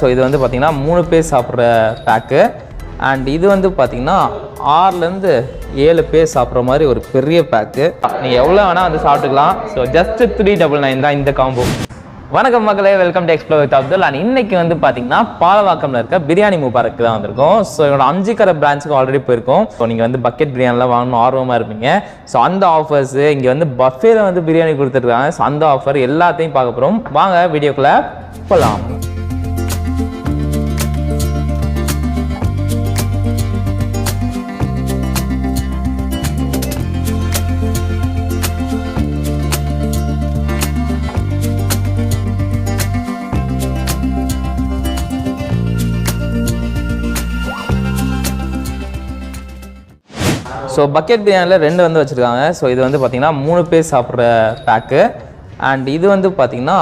So இது வந்து பார்த்திங்கன்னா 3 பேர் சாப்பிட்ற பேக்கு. அண்ட் இது வந்து பார்த்திங்கன்னா 6லேருந்து 7 பேர் சாப்பிட்ற மாதிரி ஒரு பெரிய பேக்கு. நீங்கள் எவ்வளோ வேணால் வந்து சாப்பிட்டுக்கலாம். ஸோ ஜஸ்ட் 399 தான் இந்த காம்போ. வணக்கம் மக்களே, welcome to explore with Abdul. And இன்னைக்கு வந்து பார்த்தீங்கன்னா பாலவாக்கம்ல இருக்க பிரியாணி முபாரக்கு தான் வந்திருக்கோம். ஸோ என்னோட 5 கடை பிரான்ச்சுக்கு ஆல்ரெடி போயிருக்கோம். ஸோ நீங்கள் வந்து பக்கெட் பிரியாணிலாம் வாங்கணும் ஆர்வமாக இருப்பீங்க. ஸோ அந்த ஆஃபர்ஸ் இங்கே வந்து பஃபேல வந்து பிரியாணி கொடுத்துருக்காங்க. ஸோ அந்த ஆஃபர் எல்லாத்தையும் பார்க்க போகிறோம். வாங்க வீடியோக்குள்ளே போகலாம். ஸோ பக்கெட் பிரியாணியில் 2 வந்து வச்சுருக்காங்க. ஸோ இது வந்து பார்த்திங்கன்னா 3 பேர் சாப்பிட்ற பேக்கு. அண்ட் இது வந்து பார்த்திங்கன்னா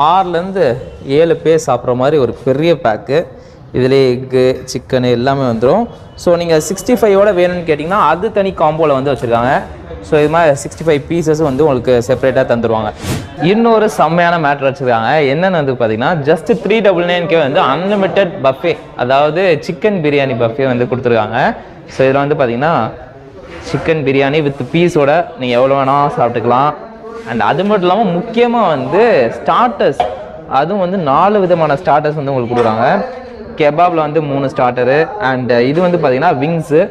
6லேருந்து 7 பேர் சாப்பிட்ற மாதிரி ஒரு பெரிய பேக்கு. இதில் எக்கு, சிக்கனு எல்லாமே வந்துடும். ஸோ நீங்கள் 65ஓட வேணும்னு கேட்டிங்கன்னா அது தனி காம்போவில் வந்து வச்சுருக்காங்க. ஸோ இது மாதிரி 65 பீசஸும் வந்து உங்களுக்கு செப்பரேட்டாக தந்துடுவாங்க. இன்னொரு செம்மையான மேட்ரு வச்சுருக்காங்க. என்னென்னு வந்து பார்த்திங்கன்னா ஜஸ்ட் 399 வந்து அன்லிமிட்டெட் பஃபே, அதாவது சிக்கன் பிரியாணி பஃபே வந்து கொடுத்துருக்காங்க. ஸோ இதில் வந்து பார்த்திங்கன்னா சிக்கன் பிரியாணி வித் பீஸோட நீங்கள் எவ்வளோ வேணால் சாப்பிட்டுக்கலாம். அண்ட் அது மட்டும் இல்லாமல் முக்கியமாக வந்து ஸ்டார்டர்ஸ், அதுவும் வந்து 4 விதமான ஸ்டார்டர்ஸ் வந்து உங்களுக்கு கொடுக்குறாங்க. கெபாபில் வந்து 3 ஸ்டார்டரு. அண்ட் இது வந்து பார்த்திங்கன்னா விங்ஸு,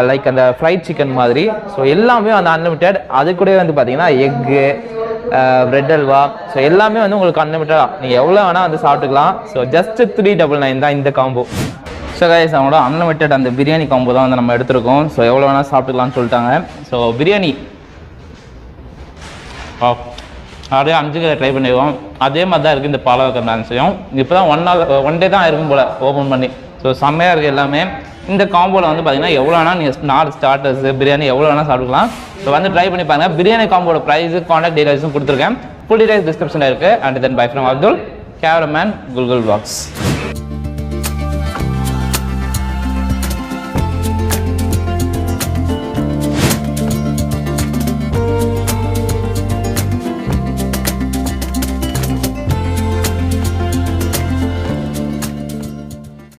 லைக் அந்த ஃப்ரைட் சிக்கன் மாதிரி. ஸோ எல்லாமே வந்து அன்லிமிட்டெட். அது கூட வந்து பார்த்திங்கன்னா எக்கு, பிரெட் அல்வா, ஸோ எல்லாமே வந்து உங்களுக்கு அன்லிமிட்டடாக நீங்கள் எவ்வளோ வேணால் வந்து சாப்பிட்டுக்கலாம். ஸோ ஜஸ்ட் 399 தான் இந்த காம்போ. ஸோ கைஸ், அவங்களோட அன்லிமிட்டட் அந்த பிரியாணி காம்போ தான் வந்து நம்ம எடுத்துருக்கோம். ஸோ எவ்வளோ வேணால் சாப்பிட்டுக்கலாம்னு சொல்லிட்டாங்க. ஸோ பிரியாணி அப்படியே 5 ட்ரை பண்ணிடுவோம். அதே மாதிரி தான் இருக்குது இந்த பாலவாக்கம் பிரான்ச்சையும். இப்போ தான் ஒன் டே தான் இருக்கும் போல் ஓப்பன் பண்ணி. ஸோ செம்மையாக இருக்குது எல்லாமே. இந்த காம்போவில் வந்து பார்த்தீங்கன்னா எவ்வளோ வேணால் நீங்கள் 4 ஸ்டார்டர்ஸ் பிரியாணி எவ்வளோ வேணால் சாப்பிட்டுக்கலாம். ஸோ வந்து ட்ரை பண்ணி பாருங்கள். பிரியாணி காம்போட ப்ரைஸு, கான்டாக்ட் டீடைல்ஸும் கொடுத்துருக்கேன். ஃபுல் டீடைல்ஸ் டிஸ்கிரிப்ஷனில் இருக்குது. And then by from Abdul, cameraman, Google box.